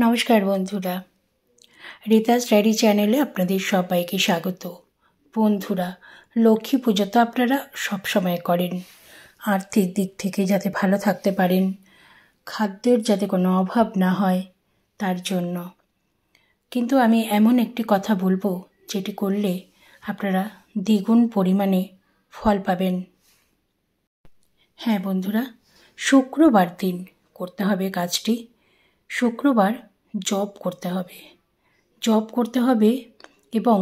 নমস্কার বন্ধুরা, রিতাস ডায়েরি চ্যানেলে আপনাদের সবাইকে স্বাগত। বন্ধুরা, লক্ষ্মী পুজো তো আপনারা সবসময় করেন, আর্থিক দিক থেকে যাতে ভালো থাকতে পারেন, খাদ্যের যাতে কোনো অভাব না হয় তার জন্য। কিন্তু আমি এমন একটি কথা বলবো যেটি করলে আপনারা দ্বিগুণ পরিমাণে ফল পাবেন। হ্যাঁ বন্ধুরা, শুক্রবার দিন করতে হবে কাজটি। শুক্রবার জপ করতে হবে এবং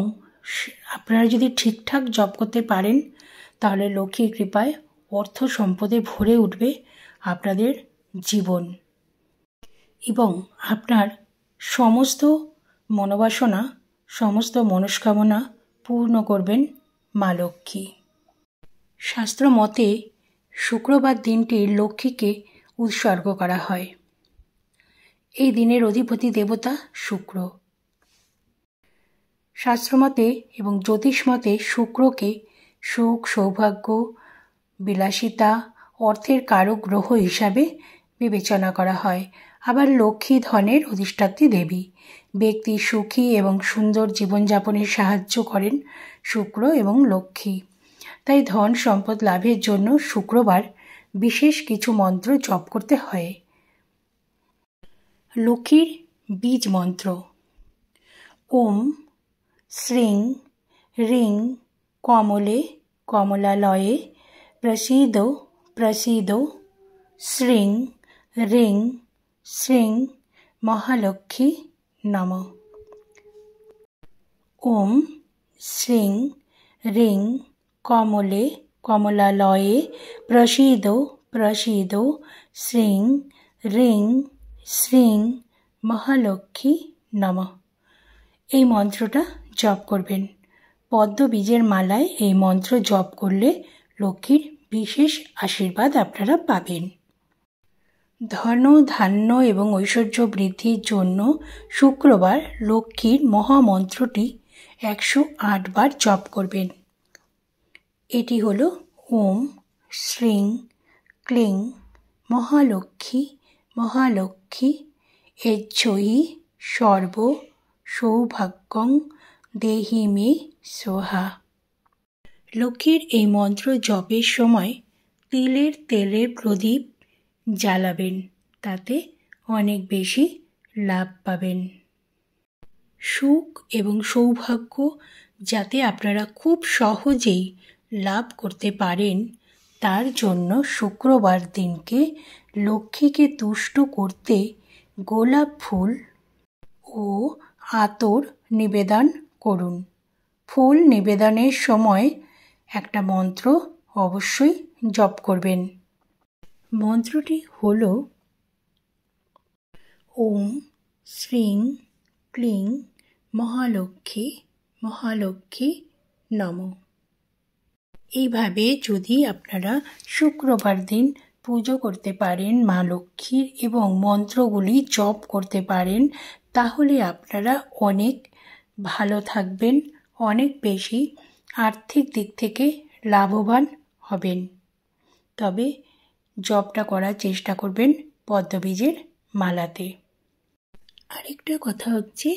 আপনারা যদি ঠিকঠাক জপ করতে পারেন তাহলে লক্ষ্মীর কৃপায় অর্থ সম্পদে ভরে উঠবে আপনাদের জীবন এবং আপনার সমস্ত মনোবাসনা, সমস্ত মনস্কামনা পূর্ণ করবেন মা লক্ষ্মী। শাস্ত্র মতে শুক্রবার দিনটি লক্ষ্মীকে উৎসর্গ করা হয়। এই দিনের অধিপতি দেবতা শুক্র। শাস্ত্রমতে এবং জ্যোতিষমতে শুক্রকে সুখ, সৌভাগ্য, বিলাসিতা, অর্থের কারক গ্রহ হিসাবে বিবেচনা করা হয়। আবার লক্ষ্মী ধনের অধিষ্ঠাত্রী দেবী। ব্যক্তি সুখী এবং সুন্দর জীবনযাপনে সাহায্য করেন শুক্র এবং লক্ষ্মী। তাই ধন সম্পদ লাভের জন্য শুক্রবার বিশেষ কিছু মন্ত্র জপ করতে হয়। লক্ষ্মীর বীজ মন্ত্র: ওম শ্রীং হ্রিং কমলে কমলালয়ে প্রসীদ প্রসীদ শ্রীং হ্রিং শ্রীং মহালক্ষ্মী নমঃ। ওম শ্রীং হ্রিং কমলে কমলালয়ে প্রসীদ প্রসীদ শ্রীং হ্রিং শ্রীং মহালক্ষ্মী নমঃ। এই মন্ত্রটা জপ করবেন। পদ্ম বীজের মালায় এই মন্ত্র জপ করলে লক্ষ্মীর বিশেষ আশীর্বাদ আপনারা পাবেন। ধন, ধান্য এবং ঐশ্বর্য বৃদ্ধির জন্য শুক্রবার লক্ষ্মীর মহামন্ত্রটি 108 বার জপ করবেন। এটি হল ওম শ্রীং ক্লিং মহালক্ষ্মী মহালক্ষ্মী এজ্জয়ী সর্ব সৌভাগ্যং দেহি মে সোহা। লক্ষ্মীর এই মন্ত্র জপের সময় তেলের প্রদীপ জ্বালাবেন, তাতে অনেক বেশি লাভ পাবেন। সুখ এবং সৌভাগ্য যাতে আপনারা খুব সহজেই লাভ করতে পারেন তার জন্য শুক্রবার দিনকে লক্ষ্মীকে তুষ্ট করতে গোলাপ ফুল ও আতর নিবেদন করুন। ফুল নিবেদনের সময় একটা মন্ত্র অবশ্যই জপ করবেন। মন্ত্রটি হল ওম শ্রীং ক্লিং মহালক্ষ্মী মহালক্ষ্মী নমঃ। এইভাবে যদি আপনারা শুক্রবার দিন পুজো করতে পারেন মা লক্ষ্মীর এবং মন্ত্রগুলি জপ করতে পারেন তাহলে আপনারা অনেক ভালো থাকবেন, অনেক বেশি আর্থিক দিক থেকে লাভবান হবেন। তবে জপটা করার চেষ্টা করবেন পদ্মবীজের মালাতে। আরেকটা কথা হচ্ছে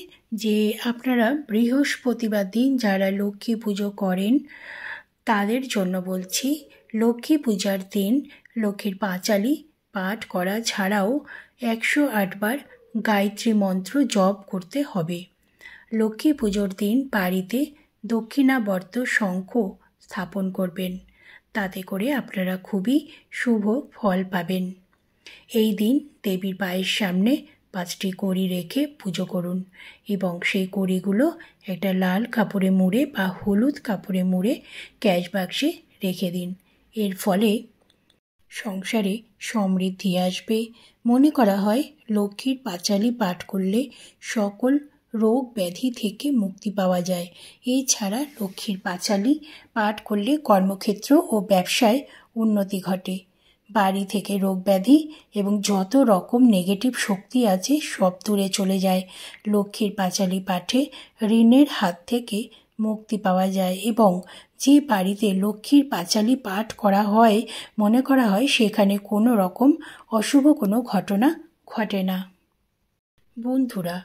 যে আপনারা বৃহস্পতিবার দিন যারা লক্ষ্মী পুজো করেন তাদের জন্য বলছি, লক্ষ্মী পূজার দিন লক্ষ্মীর পাঁচালী পাঠ করা ছাড়াও 108 বার গায়ত্রী মন্ত্র জপ করতে হবে। লক্ষ্মী পুজোর দিন বাড়িতে দক্ষিণাবর্ত শঙ্খ স্থাপন করবেন, তাতে করে আপনারা খুবই শুভ ফল পাবেন। এই দিন দেবীর পায়ের সামনে 5টি কড়ি রেখে পুজো করুন এবং সেই কড়িগুলো একটা লাল কাপড়ে মুড়ে বা হলুদ কাপড়ে মুড়ে ক্যাশ বাক্সে রেখে দিন। এর ফলে সংসারে সমৃদ্ধি আসবে। মনে করা হয় লক্ষ্মীর পাঁচালী পাঠ করলে সকল রোগ ব্যাধি থেকে মুক্তি পাওয়া যায়। এছাড়া লক্ষ্মীর পাঁচালী পাঠ করলে কর্মক্ষেত্র ও ব্যবসায় উন্নতি ঘটে। বাড়ি থেকে রোগ ব্যাধি এবং যত রকম নেগেটিভ শক্তি আছে সব দূরে চলে যায়। লক্ষ্মীর পাঁচালী পাঠে ঋণের হাত থেকে মুক্তি পাওয়া যায় এবং যে বাড়িতে লক্ষ্মীর পাঁচালী পাঠ করা হয় মনে করা হয় সেখানে কোনো রকম অশুভ কোনো ঘটনা ঘটে না। বন্ধুরা,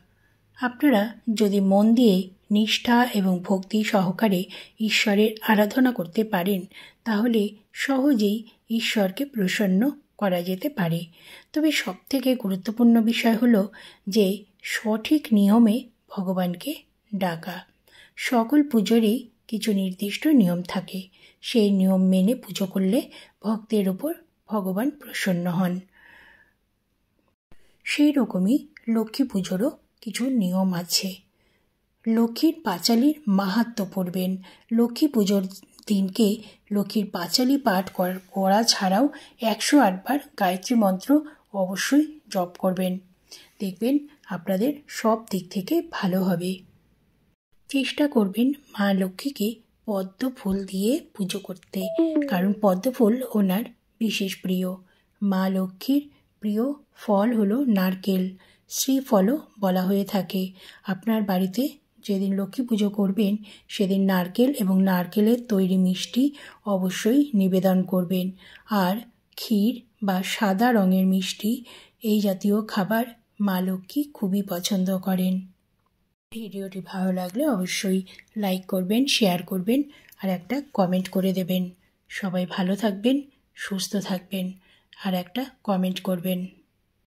আপনারা যদি মন দিয়ে নিষ্ঠা এবং ভক্তি সহকারে ঈশ্বরের আরাধনা করতে পারেন তাহলে সহজেই ঈশ্বরকে প্রসন্ন করা যেতে পারে। তবে সবথেকে গুরুত্বপূর্ণ বিষয় হলো যে সঠিক নিয়মে ভগবানকে ডাকা। সকল পুজোরই কিছু নির্দিষ্ট নিয়ম থাকে, সেই নিয়ম মেনে পুজো করলে ভক্তের উপর ভগবান প্রসন্ন হন। সেই রকমই লক্ষ্মী পুজোরও কিছু নিয়ম আছে। লক্ষ্মীর পাঁচালির মাহাত্ম্য পড়বেন। লক্ষ্মী পুজোর দিনকে লক্ষ্মীর পাঁচালি পাঠ করা ছাড়াও 108 বার গায়ত্রী মন্ত্র অবশ্যই জপ করবেন। দেখবেন আপনাদের সব দিক থেকে ভালো হবে। চেষ্টা করবেন মা লক্ষ্মীকে পদ্ম ফুল দিয়ে পুজো করতে, কারণ পদ্ম ফুল ওনার বিশেষ প্রিয়। মা লক্ষ্মীর প্রিয় ফল হলো নারকেল, শ্রীফলও বলা হয়ে থাকে। আপনার বাড়িতে যেদিন লক্ষ্মী পুজো করবেন সেদিন নারকেল এবং নারকেলের তৈরি মিষ্টি অবশ্যই নিবেদন করবেন। আর ক্ষীর বা সাদা রঙের মিষ্টি, এই জাতীয় খাবার মা লক্ষ্মী খুবই পছন্দ করেন। ভিডিওটি ভালো লাগলে অবশ্যই লাইক করবেন, শেয়ার করবেন আর একটা কমেন্ট করে দেবেন। সবাই ভালো থাকবেন, সুস্থ থাকবেন আর একটা কমেন্ট করবেন।